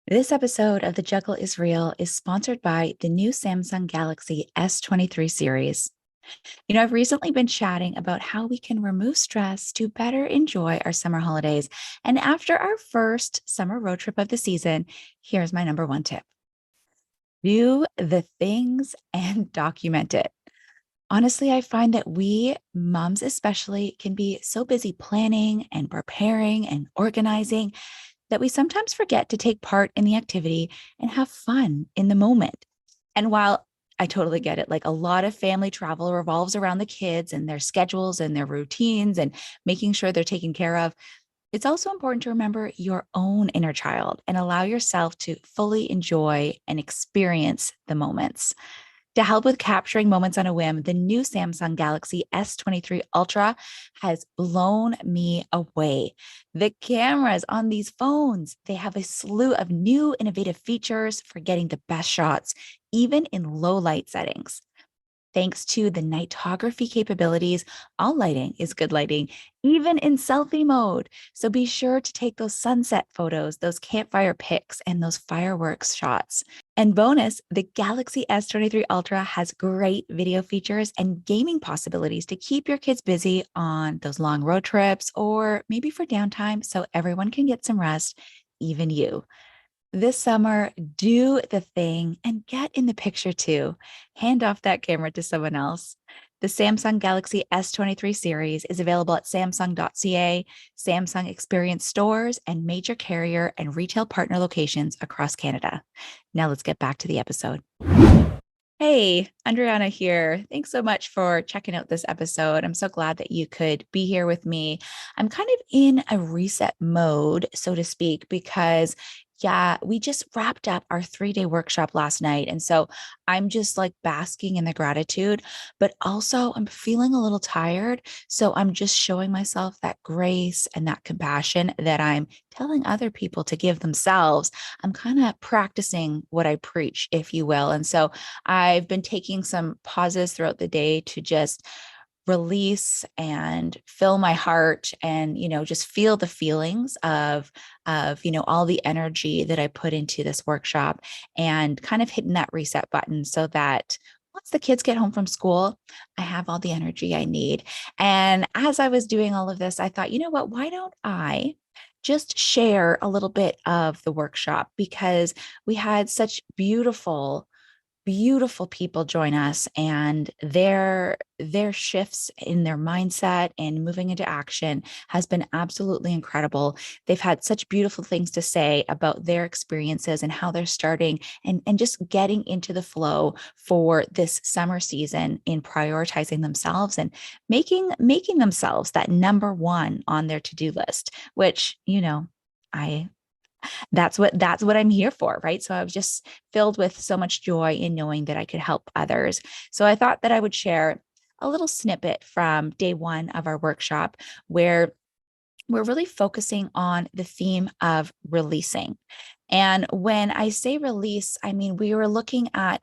This episode of The Juggle is Real is sponsored by the new Samsung Galaxy S23 series. I've recently been chatting about how we can remove stress to better enjoy our summer holidays. And after our first summer road trip of the season, here's my number one tip: do the things and document it. Honestly, I find that we moms, especially, can be so busy planning and preparing and organizing that we sometimes forget to take part in the activity and have fun in the moment. And while I totally get it, like a lot of family travel revolves around the kids and their schedules and their routines and making sure they're taken care of, it's also important to remember your own inner child and allow yourself to fully enjoy and experience the moments. To help with capturing moments on a whim, the new Samsung Galaxy S23 Ultra has blown me away. The cameras on these phones, they have a slew of new innovative features for getting the best shots, even in low light settings. Thanks to the nightography capabilities, all lighting is good lighting, even in selfie mode. So be sure to take those sunset photos, those campfire pics, and those fireworks shots. And bonus, the Galaxy S23 Ultra has great video features and gaming possibilities to keep your kids busy on those long road trips or maybe for downtime so everyone can get some rest, even you. This summer, do the thing and get in the picture too. Hand off that camera to someone else. The Samsung Galaxy S23 series is available at samsung.ca, Samsung Experience stores, and major carrier and retail partner locations across Canada. Now let's get back to the episode. Hey, Andryanna here. Thanks so much for checking out this episode. I'm so glad that you could be here with me. I'm kind of in a reset mode, so to speak, because we just wrapped up our 3-day workshop last night. And so I'm just like basking in the gratitude, but also I'm feeling a little tired. So I'm just showing myself that grace and that compassion that I'm telling other people to give themselves. I'm kind of practicing what I preach, if you will. And so I've been taking some pauses throughout the day to just release and fill my heart and just feel the feelings of all the energy that I put into this workshop, and kind of hitting that reset button so that once the kids get home from school, I have all the energy I need. And as I was doing all of this, I thought, you know what, why don't I just share a little bit of the workshop, because we had such beautiful people join us, and their shifts in their mindset and moving into action has been absolutely incredible. They've had such beautiful things to say about their experiences and how they're starting and just getting into the flow for this summer season in prioritizing themselves and making themselves that number one on their to-do list, which I that's what I'm here for, right? So I was just filled with so much joy in knowing that I could help others. So I thought that I would share a little snippet from day one of our workshop, where we're really focusing on the theme of releasing. And when I say release, I mean we were looking at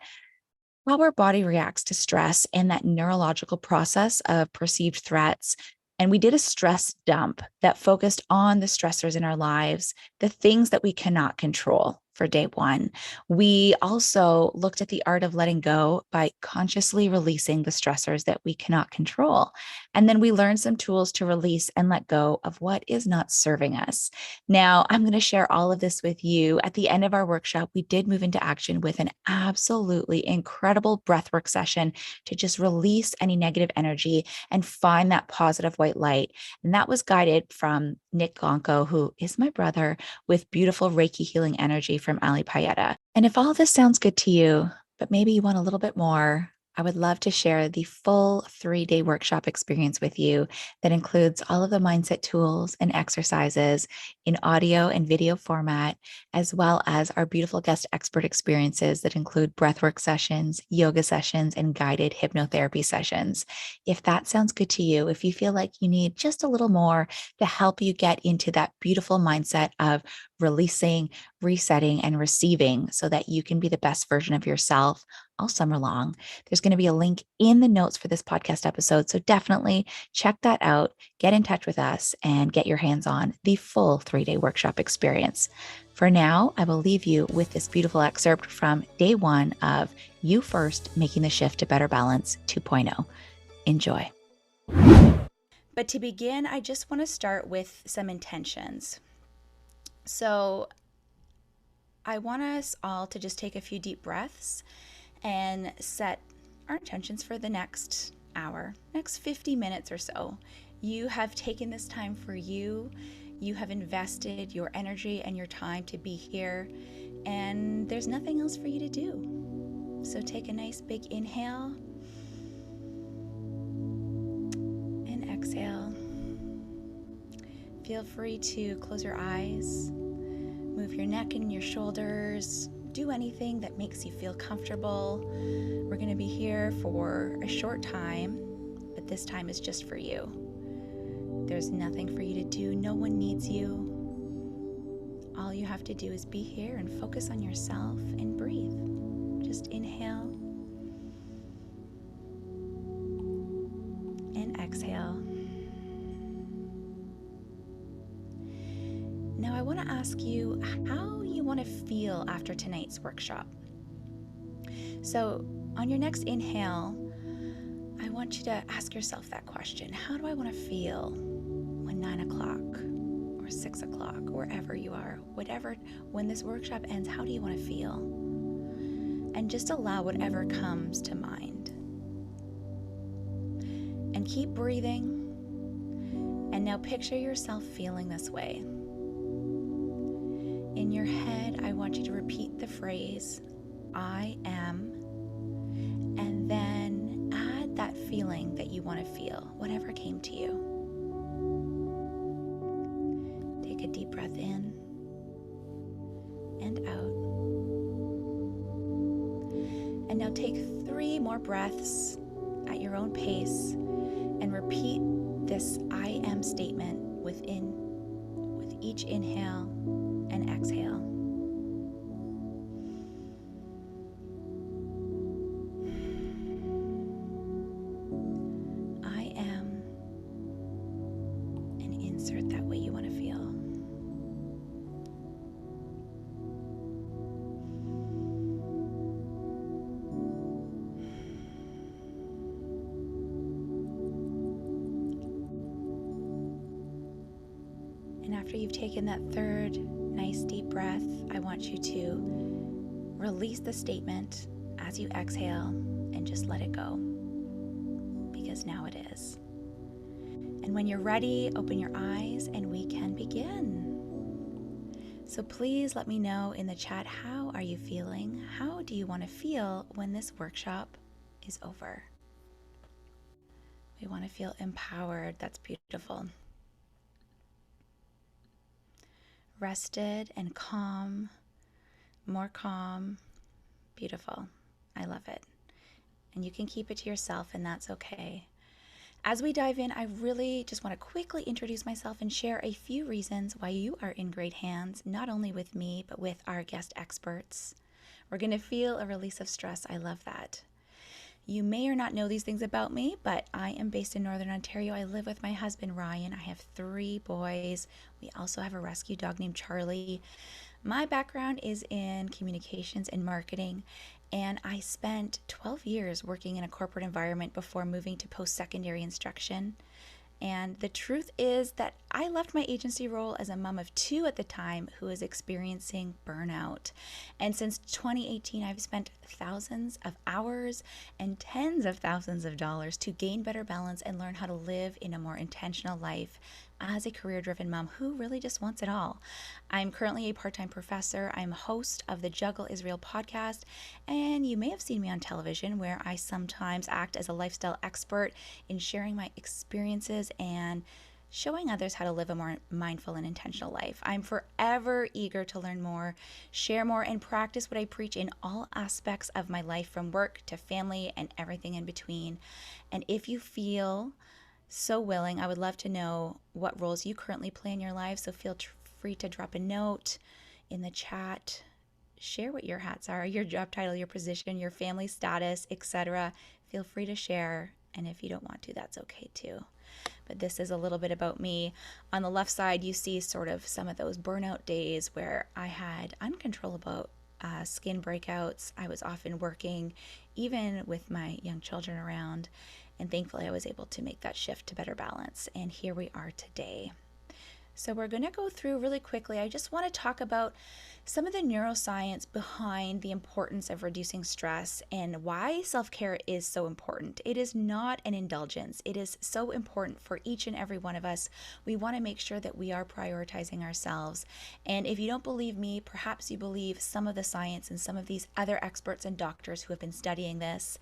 how our body reacts to stress and that neurological process of perceived threats. And we did a stress dump that focused on the stressors in our lives, the things that we cannot control for day one. We also looked at the art of letting go by consciously releasing the stressors that we cannot control. And then we learned some tools to release and let go of what is not serving us. Now, I'm going to share all of this with you. At the end of our workshop, we did move into action with an absolutely incredible breathwork session to just release any negative energy and find that positive white light. And that was guided from Nick Gonko, who is my brother, with beautiful Reiki healing energy from Ali Payetta. And if all this sounds good to you, but maybe you want a little bit more, I would love to share the full 3-day workshop experience with you that includes all of the mindset tools and exercises in audio and video format, as well as our beautiful guest expert experiences that include breathwork sessions, yoga sessions, and guided hypnotherapy sessions. If that sounds good to you, if you feel like you need just a little more to help you get into that beautiful mindset of releasing, resetting, and receiving so that you can be the best version of yourself all summer long, there's going to be a link in the notes for this podcast episode. So definitely check that out, get in touch with us, and get your hands on the full 3-day workshop experience. For now, I will leave you with this beautiful excerpt from day 1 of You First Making the Shift to Better Balance 2.0. Enjoy. But to begin, I just want to start with some intentions. So I want us all to just take a few deep breaths and set our intentions for the next hour, next 50 minutes or so. You have taken this time for you. You have invested your energy and your time to be here, and there's nothing else for you to do. So take a nice big inhale and exhale. Feel free to close your eyes, move your neck and your shoulders, do anything that makes you feel comfortable. We're going to be here for a short time, but this time is just for you. There's nothing for you to do. No one needs you. All you have to do is be here and focus on yourself and breathe. Just inhale and exhale. Now I want to ask you how you want to feel after tonight's workshop. So on your next inhale, I want you to ask yourself that question. How do I want to feel when 9 o'clock or 6 o'clock, wherever you are, when this workshop ends, how do you want to feel? And just allow whatever comes to mind. And keep breathing. And now picture yourself feeling this way. In your head, I want you to repeat the phrase, I am, and then add that feeling that you want to feel, whatever came to you. Take a deep breath in and out. And now take 3 more breaths at your own pace and repeat this I am statement with each inhale and exhale. I am, and insert that way you want to feel. And after you've taken that 3rd nice deep breath, I want you to release the statement as you exhale and just let it go, because now it is. And when you're ready, open your eyes and we can begin. So please let me know in the chat, how are you feeling? How do you want to feel when this workshop is over? We want to feel empowered. That's beautiful. Rested and calm, more calm. Beautiful. I love it. And you can keep it to yourself, and that's okay. As we dive in, I really just want to quickly introduce myself and share a few reasons why you are in great hands, not only with me, but with our guest experts. We're going to feel a release of stress. I love that. You may or not know these things about me, but I am based in Northern Ontario. I live with my husband, Ryan. I have 3 boys. We also have a rescue dog named Charlie. My background is in communications and marketing, and I spent 12 years working in a corporate environment before moving to post-secondary instruction. And the truth is that I left my agency role as a mom of 2 at the time who was experiencing burnout. And since 2018, I've spent thousands of hours and tens of thousands of dollars to gain better balance and learn how to live in a more intentional life as a career-driven mom who really just wants it all. I'm currently a part-time professor. I'm host of the Juggle Israel podcast, and you may have seen me on television where I sometimes act as a lifestyle expert in sharing my experiences and showing others how to live a more mindful and intentional life. I'm forever eager to learn more, share more, and practice what I preach in all aspects of my life, from work to family and everything in between. And if you feel so willing, I would love to know what roles you currently play in your life. So feel free to drop a note in the chat. Share what your hats are, your job title, your position, your family status, etc. Feel free to share. And if you don't want to, that's okay too. but this is a little bit about me. On the left side, you see sort of some of those burnout days where I had uncontrollable skin breakouts. I was often working, even with my young children around, and thankfully I was able to make that shift to better balance. And here we are today. So we're going to go through really quickly. I just want to talk about some of the neuroscience behind the importance of reducing stress and why self-care is so important. It is not an indulgence. It is so important for each and every one of us. We want to make sure that we are prioritizing ourselves. And if you don't believe me, perhaps you believe some of the science and some of these other experts and doctors who have been studying this.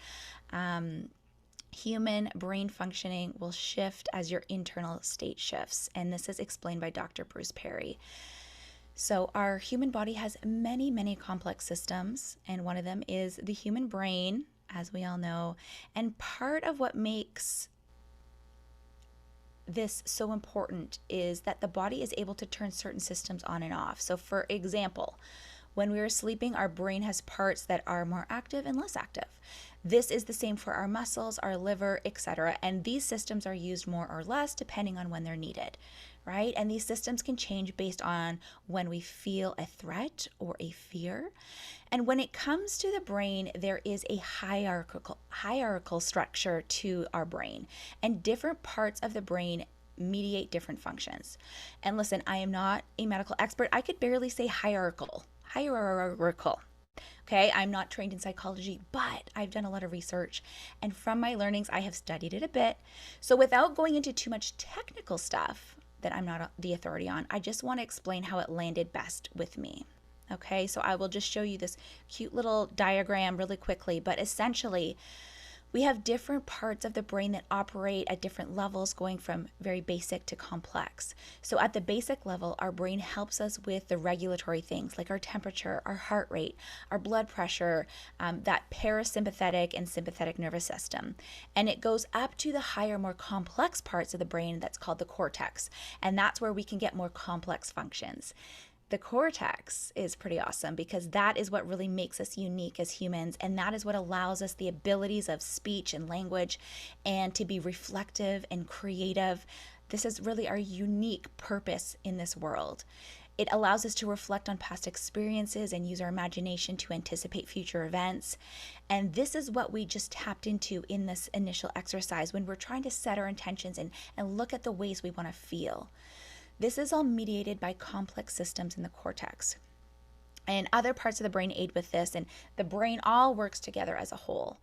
Human brain functioning will shift as your internal state shifts. And this is explained by Dr. Bruce Perry. So our human body has many, many complex systems. And one of them is the human brain, as we all know. And part of what makes this so important is that the body is able to turn certain systems on and off. So for example, when we are sleeping, our brain has parts that are more active and less active. This is the same for our muscles, our liver, etc. And these systems are used more or less depending on when they're needed, right? And these systems can change based on when we feel a threat or a fear. And when it comes to the brain, there is a hierarchical structure to our brain, and different parts of the brain mediate different functions. And listen, I am not a medical expert. I could barely say hierarchical. Okay, I'm not trained in psychology, but I've done a lot of research, and from my learnings, I have studied it a bit. So without going into too much technical stuff that I'm not the authority on, I just want to explain how it landed best with me. Okay, so I will just show you this cute little diagram really quickly, but essentially, we have different parts of the brain that operate at different levels, going from very basic to complex. So at the basic level, our brain helps us with the regulatory things like our temperature, our heart rate, our blood pressure, that parasympathetic and sympathetic nervous system. And it goes up to the higher, more complex parts of the brain that's called the cortex. And that's where we can get more complex functions. The cortex is pretty awesome because that is what really makes us unique as humans, and that is what allows us the abilities of speech and language and to be reflective and creative. This is really our unique purpose in this world. It allows us to reflect on past experiences and use our imagination to anticipate future events. And this is what we just tapped into in this initial exercise when we're trying to set our intentions and look at the ways we want to feel. This is all mediated by complex systems in the cortex. And other parts of the brain aid with this, and the brain all works together as a whole.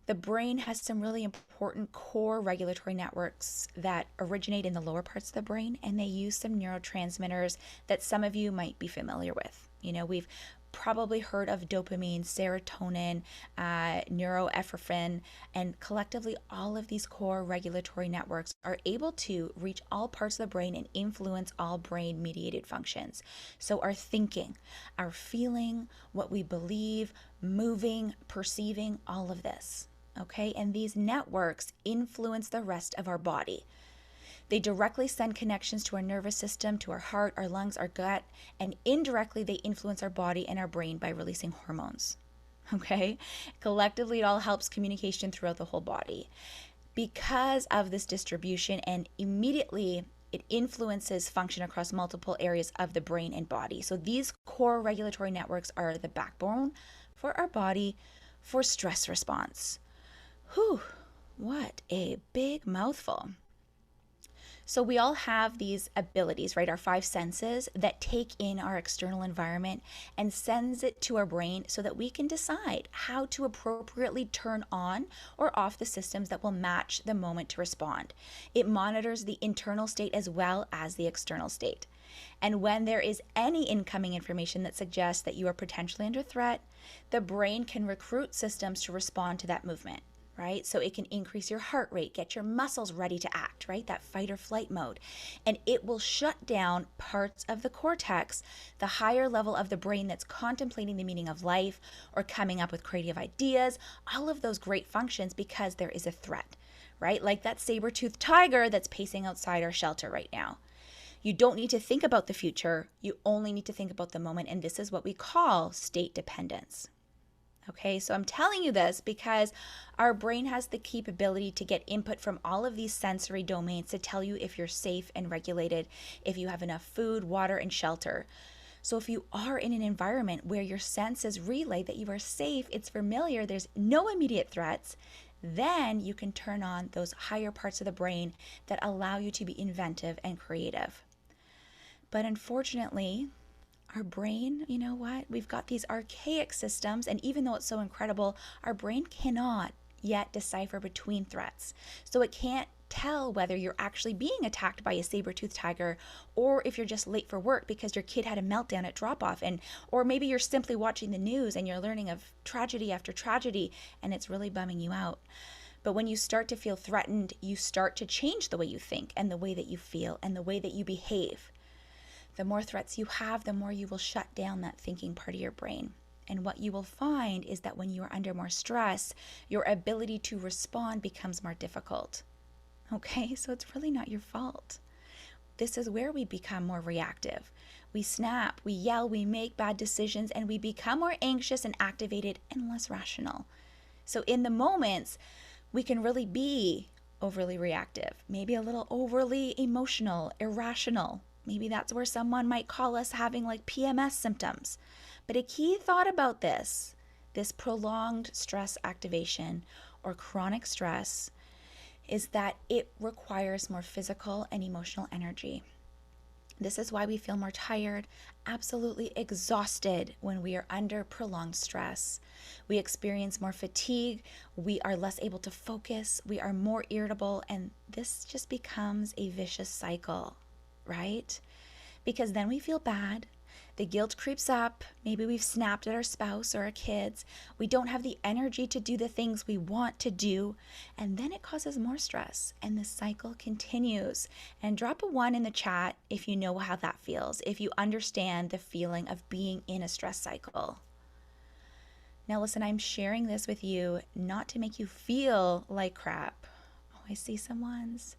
The brain has some really important core regulatory networks that originate in the lower parts of the brain, and they use some neurotransmitters that some of you might be familiar with. You know, we've probably heard of dopamine, serotonin, neuroepinephrine, and collectively all of these core regulatory networks are able to reach all parts of the brain and influence all brain mediated functions. So our thinking, our feeling, what we believe, moving, perceiving, all of this. Okay, and these networks influence the rest of our body. They directly send connections to our nervous system, to our heart, our lungs, our gut, and indirectly they influence our body and our brain by releasing hormones. Okay? Collectively, it all helps communication throughout the whole body. Because of this distribution, and immediately it influences function across multiple areas of the brain and body. So these core regulatory networks are the backbone for our body for stress response. Whew, what a big mouthful. So we all have these abilities, right? Our five senses that take in our external environment and sends it to our brain so that we can decide how to appropriately turn on or off the systems that will match the moment to respond. It monitors the internal state as well as the external state. And when there is any incoming information that suggests that you are potentially under threat, the brain can recruit systems to respond to that movement. Right? So it can increase your heart rate, get your muscles ready to act, right? That fight or flight mode. And it will shut down parts of the cortex, the higher level of the brain that's contemplating the meaning of life or coming up with creative ideas, all of those great functions because there is a threat, right? Like that saber-toothed tiger that's pacing outside our shelter right now. You don't need to think about the future. You only need to think about the moment. And this is what we call state dependence. Okay, so I'm telling you this because our brain has the capability to get input from all of these sensory domains to tell you if you're safe and regulated, if you have enough food, water, and shelter. So if you are in an environment where your senses relay that you are safe, it's familiar, there's no immediate threats, then you can turn on those higher parts of the brain that allow you to be inventive and creative. But unfortunately, our brain, you know what? We've got these archaic systems, and even though it's so incredible, our brain cannot yet decipher between threats. So it can't tell whether you're actually being attacked by a saber-toothed tiger or if you're just late for work because your kid had a meltdown at drop-off, and or maybe you're simply watching the news and you're learning of tragedy after tragedy and it's really bumming you out. But when you start to feel threatened, you start to change the way you think and the way that you feel and the way that you behave. The more threats you have, the more you will shut down that thinking part of your brain. And what you will find is that when you are under more stress, your ability to respond becomes more difficult. Okay, so it's really not your fault. This is where we become more reactive. We snap, we yell, we make bad decisions, and we become more anxious and activated and less rational. So in the moments, we can really be overly reactive, maybe a little overly emotional, irrational. Maybe that's where someone might call us having like PMS symptoms. But a key thought about this prolonged stress activation or chronic stress, is that it requires more physical and emotional energy. This is why we feel more tired, absolutely exhausted when we are under prolonged stress. We experience more fatigue, we are less able to focus, we are more irritable, and this just becomes a vicious cycle, right? Because then we feel bad. The guilt creeps up. Maybe we've snapped at our spouse or our kids. We don't have the energy to do the things we want to do. And then it causes more stress. And the cycle continues. And drop a 1 in the chat if you know how that feels, if you understand the feeling of being in a stress cycle. Now, listen, I'm sharing this with you not to make you feel like crap. Oh, I see some ones.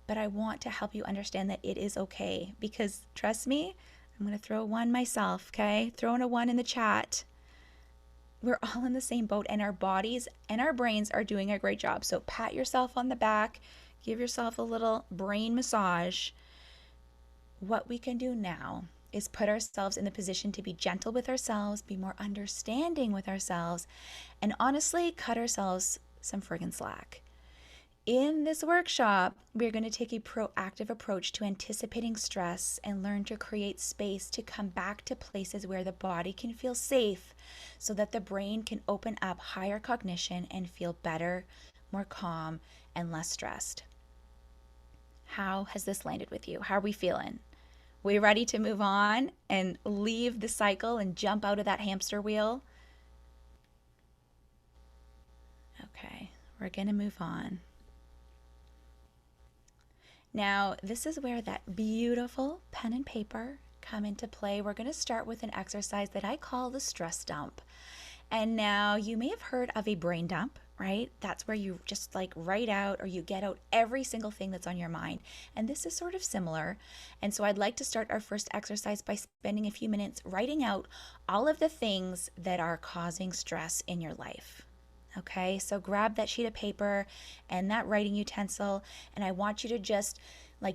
But I want to help you understand that it is okay. Because trust me, I'm going to throw a 1 myself, okay? Throwing a 1 in the chat. We're all in the same boat, and our bodies and our brains are doing a great job. So pat yourself on the back, give yourself a little brain massage. What we can do now is put ourselves in the position to be gentle with ourselves, be more understanding with ourselves, and honestly cut ourselves some friggin' slack. In this workshop, we're going to take a proactive approach to anticipating stress and learn to create space to come back to places where the body can feel safe so that the brain can open up higher cognition and feel better, more calm, and less stressed. How has this landed with you? How are we feeling? We ready to move on and leave the cycle and jump out of that hamster wheel? Okay, we're going to move on. Now, this is where that beautiful pen and paper come into play. We're going to start with an exercise that I call the stress dump. And now you may have heard of a brain dump, right? That's where you just like write out or you get out every single thing that's on your mind. And this is sort of similar. And so I'd like to start our first exercise by spending a few minutes writing out all of the things that are causing stress in your life. Okay, so grab that sheet of paper and that writing utensil, and I want you to just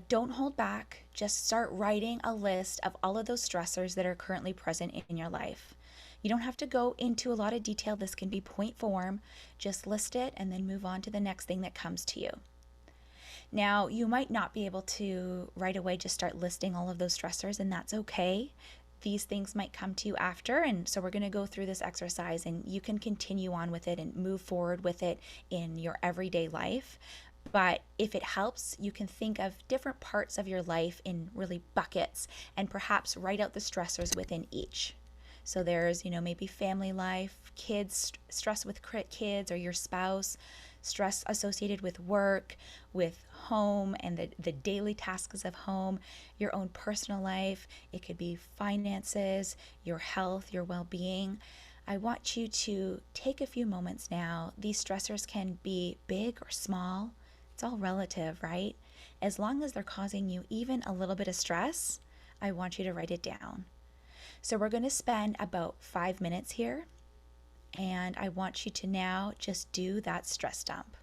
don't hold back. Just start writing a list of all of those stressors that are currently present in your life. You don't have to go into a lot of detail. This can be point form. Just list it and then move on to the next thing that comes to you. Now, you might not be able to right away just start listing all of those stressors, and that's okay. These things might come to you after, and so we're going to go through this exercise and you can continue on with it and move forward with it in your everyday life. But if it helps, you can think of different parts of your life in really buckets and perhaps write out the stressors within each. So there's, maybe family life, kids, stress with kids or your spouse, stress associated with work, with home and the daily tasks of home, your own personal life. It could be finances, your health, your well-being. I want you to take a few moments now. These stressors can be big or small. It's all relative, right? As long as they're causing you even a little bit of stress, I want you to write it down. So we're going to spend about 5 minutes here. And I want you to now just do that stress dump.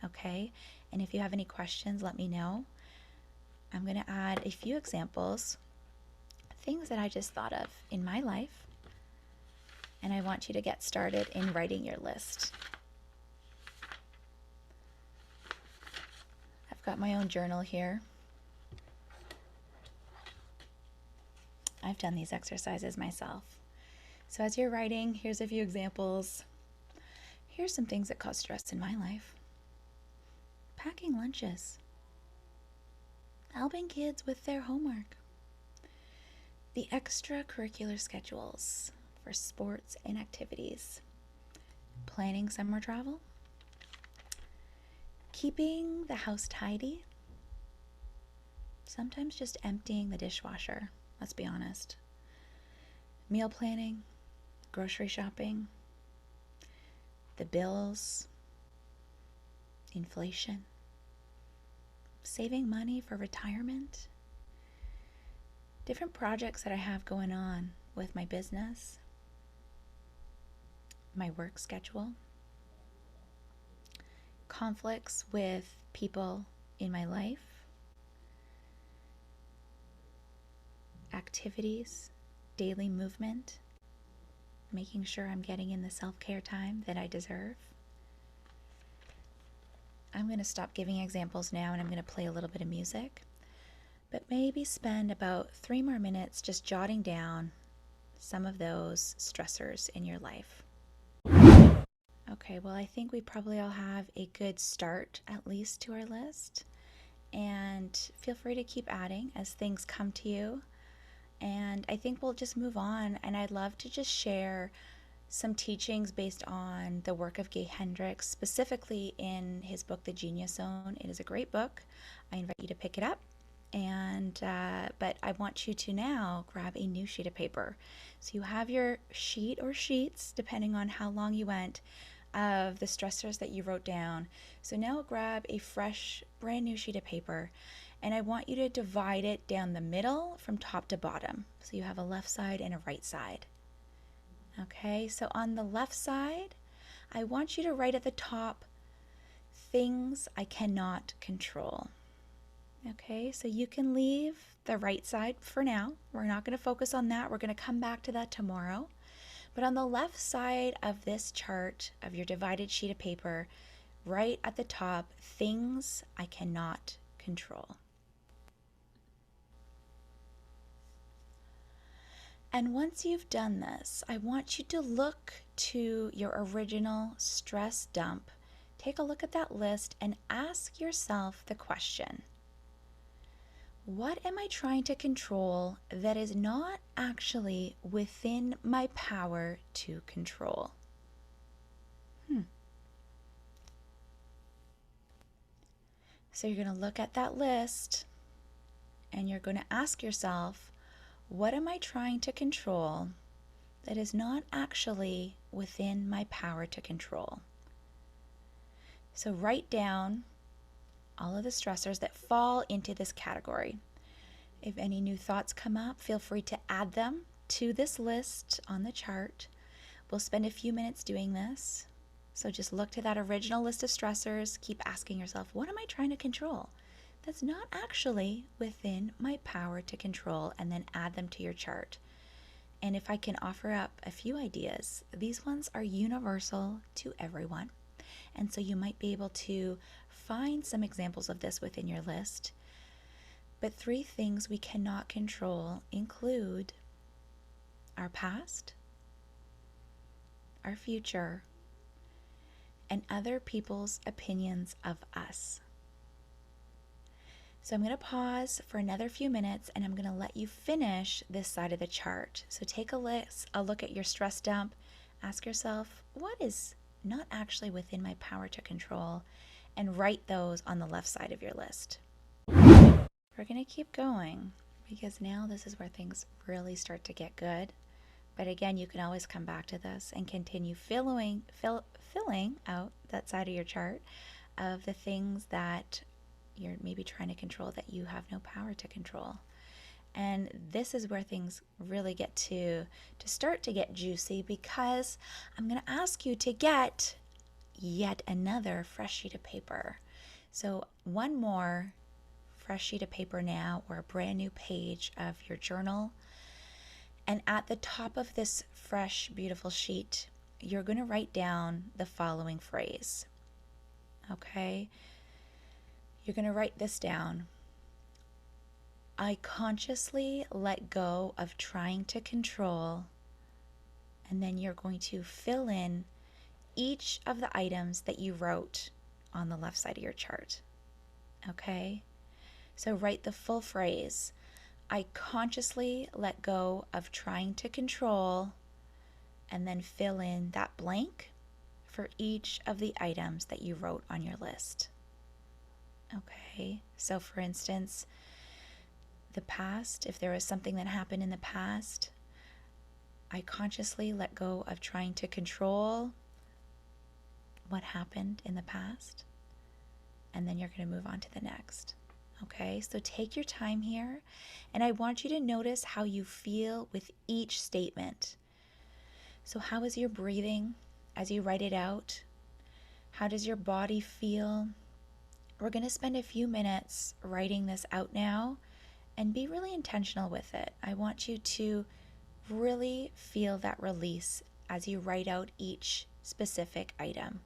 Okay? And if you have any questions, let me know. I'm going to add a few examples, things that I just thought of in my life. And I want you to get started in writing your list. I've got my own journal here. I've done these exercises myself. So as you're writing, here's a few examples. Here's some things that cause stress in my life. Packing lunches. Helping kids with their homework. The extracurricular schedules for sports and activities. Planning summer travel. Keeping the house tidy. Sometimes just emptying the dishwasher, let's be honest. Meal planning, grocery shopping, the bills, inflation, saving money for retirement, different projects that I have going on with my business, my work schedule, conflicts with people in my life, activities, daily movement, making sure I'm getting in the self-care time that I deserve. I'm going to stop giving examples now and I'm going to play a little bit of music, but maybe spend about 3 more minutes just jotting down some of those stressors in your life. Okay, well, I think we probably all have a good start, at least, to our list. And feel free to keep adding as things come to you. And I think we'll just move on. And I'd love to just share some teachings based on the work of Gaye Hendrick, specifically in his book, The Genius Zone. It is a great book. I invite you to pick it up. But I want you to now grab a new sheet of paper. So you have your sheet or sheets, depending on how long you went, of the stressors that you wrote down. So now grab a fresh, brand new sheet of paper, and I want you to divide it down the middle from top to bottom. So you have a left side and a right side. Okay, so on the left side, I want you to write at the top, things I cannot control. Okay, so you can leave the right side for now. We're not going to focus on that. We're going to come back to that tomorrow. But on the left side of this chart, of your divided sheet of paper, right at the top, things I cannot control. And once you've done this, I want you to look to your original stress dump. Take a look at that list and ask yourself the question: what am I trying to control that is not actually within my power to control? So you're going to look at that list and you're going to ask yourself, what am I trying to control that is not actually within my power to control? So write down all of the stressors that fall into this category. If any new thoughts come up, feel free to add them to this list on the chart. We'll spend a few minutes doing this. So just look to that original list of stressors. Keep asking yourself, what am I trying to control that's not actually within my power to control? And then add them to your chart. And if I can offer up a few ideas, these ones are universal to everyone. And so you might be able to find some examples of this within your list. But 3 things we cannot control include our past, our future, and other people's opinions of us. So I'm going to pause for another few minutes and I'm going to let you finish this side of the chart. So take a look at your stress dump. Ask yourself, what is not actually within my power to control? And write those on the left side of your list. We're going to keep going because now this is where things really start to get good. But again, you can always come back to this and continue filling out that side of your chart of the things that you're maybe trying to control that you have no power to control. And this is where things really get to start to get juicy, because I'm going to ask you to get yet another fresh sheet of paper. So one more fresh sheet of paper now, or a brand new page of your journal. And at the top of this fresh, beautiful sheet, you're going to write down the following phrase. Okay? You're going to write this down. I consciously let go of trying to control, and then you're going to fill in each of the items that you wrote on the left side of your chart. Okay? So write the full phrase. I consciously let go of trying to control, and then fill in that blank for each of the items that you wrote on your list. Okay? So for instance, the past, if there was something that happened in the past, I consciously let go of trying to control what happened in the past, and then you're going to move on to the next. Okay, so take your time here, and I want you to notice how you feel with each statement. So how is your breathing as you write it out? How does your body feel? We're going to spend a few minutes writing this out now, and be really intentional with it. I want you to really feel that release as you write out each specific item.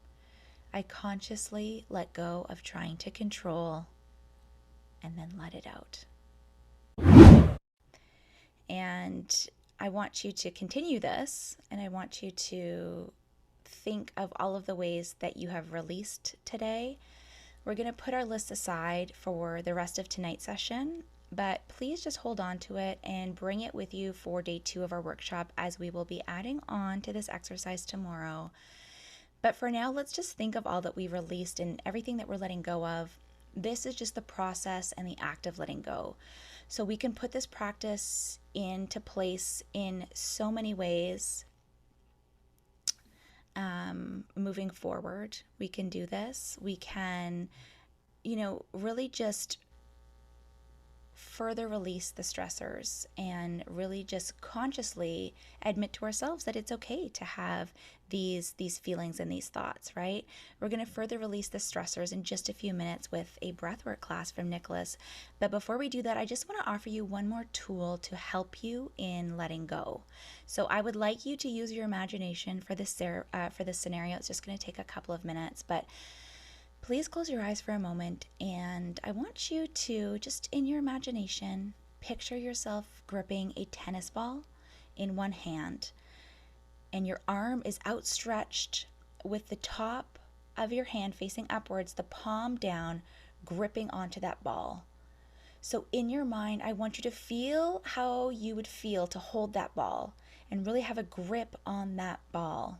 I consciously let go of trying to control, and then let it out. And I want you to continue this, and I want you to think of all of the ways that you have released today. We're going to put our list aside for the rest of tonight's session, but please just hold on to it and bring it with you for day 2 of our workshop, as we will be adding on to this exercise tomorrow. But for now, let's just think of all that we released and everything that we're letting go of. This is just the process and the act of letting go. So we can put this practice into place in so many ways. Moving forward, we can do this. We can, really just further release the stressors, and really just consciously admit to ourselves that it's okay to have these feelings and these thoughts, right? We're going to further release the stressors in just a few minutes with a breathwork class from Nicholas. But before we do that, I just want to offer you one more tool to help you in letting go. So I would like you to use your imagination for this scenario. It's just going to take a couple of minutes, but please close your eyes for a moment, and I want you to, just in your imagination, picture yourself gripping a tennis ball in one hand, and your arm is outstretched with the top of your hand facing upwards, the palm down, gripping onto that ball. So in your mind, I want you to feel how you would feel to hold that ball and really have a grip on that ball.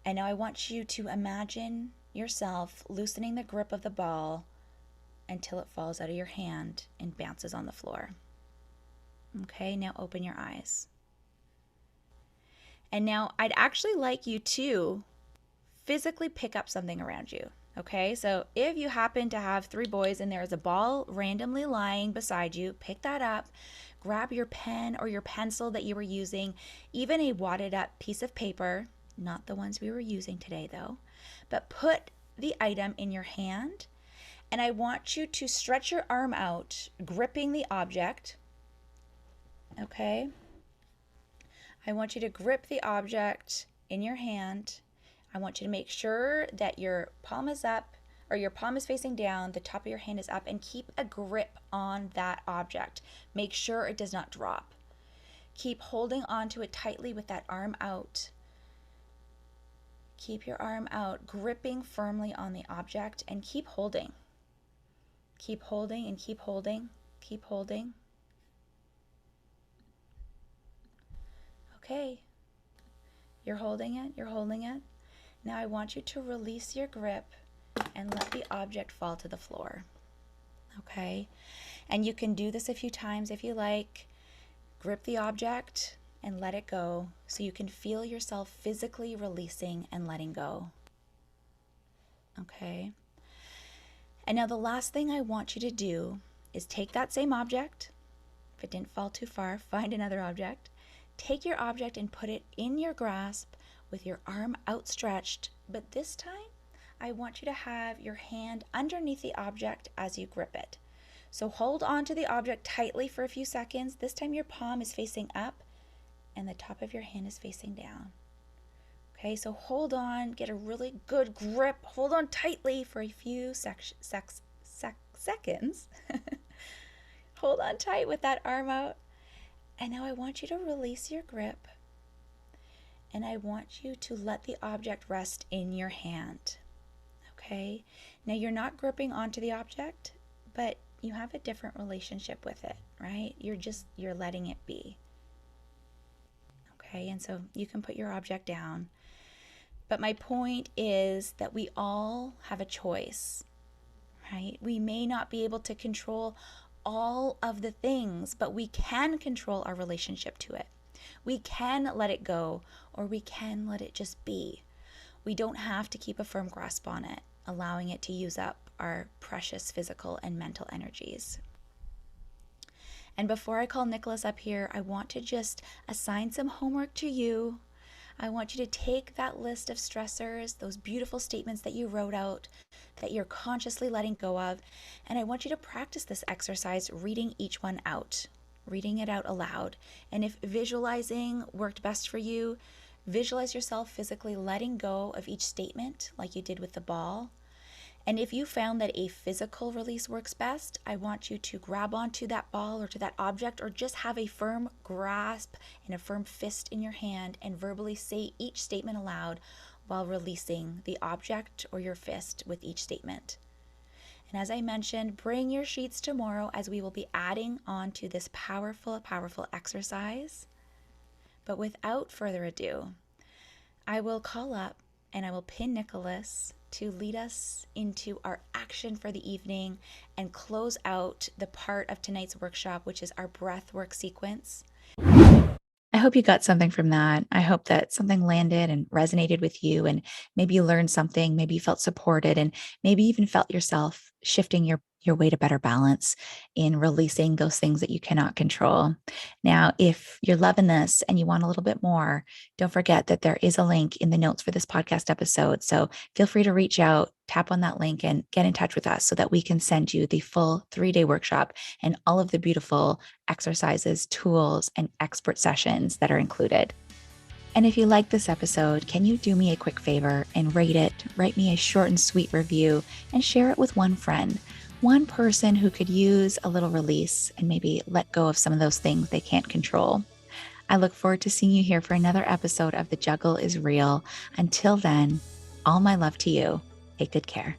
And now I want you to imagine yourself loosening the grip of the ball until it falls out of your hand and bounces on the floor. Okay, now open your eyes. And now I'd actually like you to physically pick up something around you. Okay, so if you happen to have 3 boys and there is a ball randomly lying beside you, pick that up, grab your pen or your pencil that you were using, even a wadded up piece of paper, not the ones we were using today though, but put the item in your hand, and I want you to stretch your arm out, gripping the object. Okay? I want you to grip the object in your hand. I want you to make sure that your palm is up, or your palm is facing down, the top of your hand is up, and keep a grip on that object. Make sure it does not drop. Keep holding onto it tightly with that arm out. Keep your arm out, gripping firmly on the object, and keep holding. Keep holding and keep holding. Keep holding. Okay. You're holding it. You're holding it. Now I want you to release your grip and let the object fall to the floor. Okay? And you can do this a few times if you like. Grip the object and let it go, so you can feel yourself physically releasing and letting go. Okay? And now the last thing I want you to do is take that same object, If it didn't fall too far, find another object. Take your object and put it in your grasp with your arm outstretched, but this time I want you to have your hand underneath the object as you grip it. So hold on to the object tightly for a few seconds. This time your palm is facing up and the top of your hand is facing down. Okay, so hold on, get a really good grip. Hold on tightly for a few seconds. Hold on tight with that arm out. And now I want you to release your grip. And I want you to let the object rest in your hand. Okay? Now you're not gripping onto the object, but you have a different relationship with it, right? You're letting it be. Okay, and so you can put your object down. But my point is that we all have a choice, right? We may not be able to control all of the things, but we can control our relationship to it. We can let it go, or we can let it just be. We don't have to keep a firm grasp on it, allowing it to use up our precious physical and mental energies. And before I call Nicholas up here, I want to just assign some homework to you. I want you to take that list of stressors, those beautiful statements that you wrote out, that you're consciously letting go of, and I want you to practice this exercise reading each one out, reading it out aloud. And if visualizing worked best for you, visualize yourself physically letting go of each statement like you did with the ball. And if you found that a physical release works best, I want you to grab onto that ball or to that object, or just have a firm grasp and a firm fist in your hand and verbally say each statement aloud while releasing the object or your fist with each statement. And as I mentioned, bring your sheets tomorrow as we will be adding on to this powerful, powerful exercise. But without further ado, I will call up and I will pin Nicholas to lead us into our action for the evening and close out the part of tonight's workshop, which is our breath work sequence. I hope you got something from that. I hope that something landed and resonated with you, and maybe you learned something, maybe you felt supported, and maybe even felt yourself shifting your way to better balance in releasing those things that you cannot control. Now, if you're loving this and you want a little bit more, don't forget that there is a link in the notes for this podcast episode. So feel free to reach out, tap on that link, and get in touch with us so that we can send you the full 3-day workshop and all of the beautiful exercises, tools, and expert sessions that are included. And if you like this episode, can you do me a quick favor and rate it, write me a short and sweet review, and share it with one friend, one person who could use a little release and maybe let go of some of those things they can't control. I look forward to seeing you here for another episode of The Juggle is Real. Until then, all my love to you. Take good care.